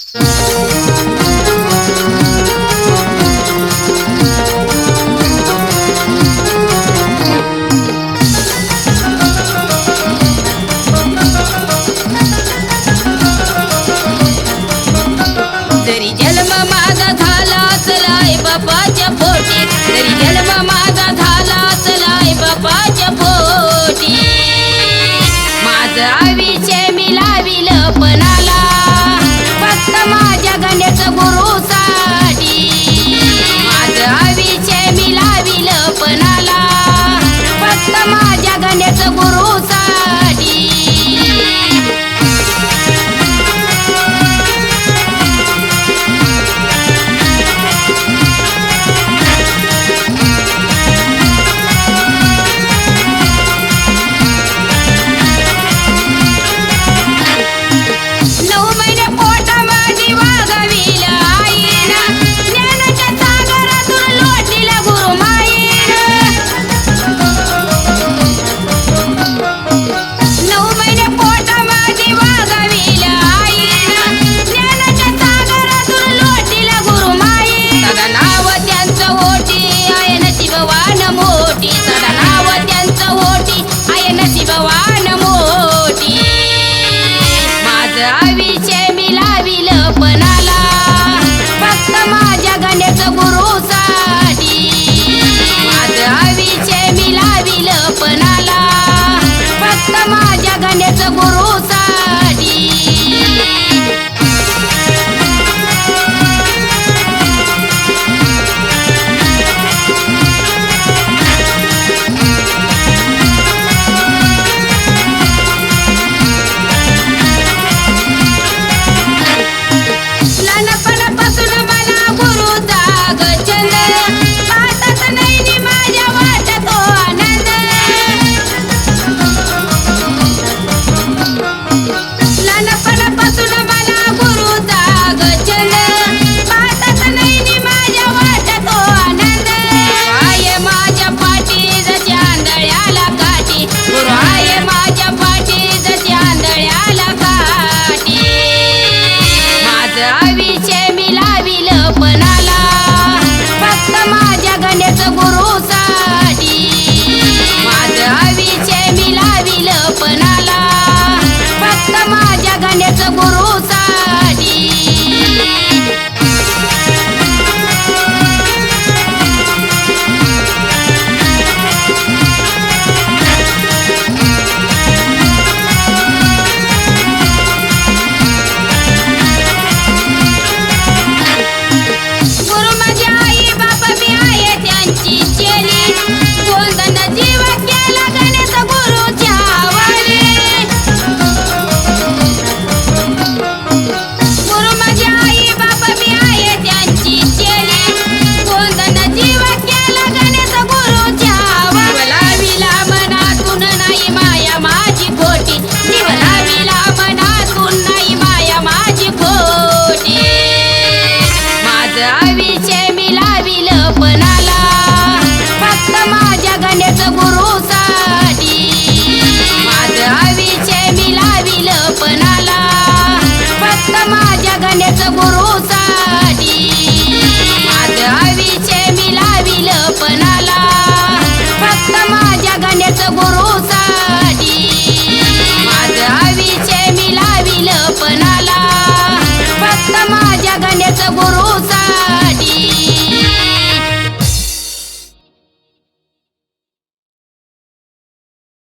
जरी जन्म माझा झाला असलाय बापाच्या पोटी, जरी जन्म माझा झाला असलाय बापाच्या पोटी, माझं आयुष्य मी लाविलं पणाला फक्त माझ्या गण्याचं गुरुसाठी, माझं आयुष्य मी लाविलं पणाला फक्त माझ्या गण्याचं गुरुसाठी. आयुष्य मी लाविलं पणाला फक्त माझ्या गण्याचं गुरुसाठी, माझं आयुष्य मी लाविलं पणाला फक्त माझ्या गण्याचं गुरुसाठी. आयुष्य मी लाविलं पणाला फक्त माझ्या गण्याचं गुरुसाठी, माझं आयुष्य मी लाविलं पणाला फक्त माझ्या गण्याचं गुरुसाठी. आयुष्य मी लाविलं पणाला फक्त माझ्या गण्याचं गुरुसाठी, माझं आयुष्य मी लाविलं पणाला फक्त माझ्या गण्याचं गुरुसाठी, माझं आयुष्य मी लाविलं पणाला फक्त माझ्या गण्याचं गुरुसाठी, माझं आयुष्य मी लाविलं पणाला फक्त माझ्या गण्याचं गुरु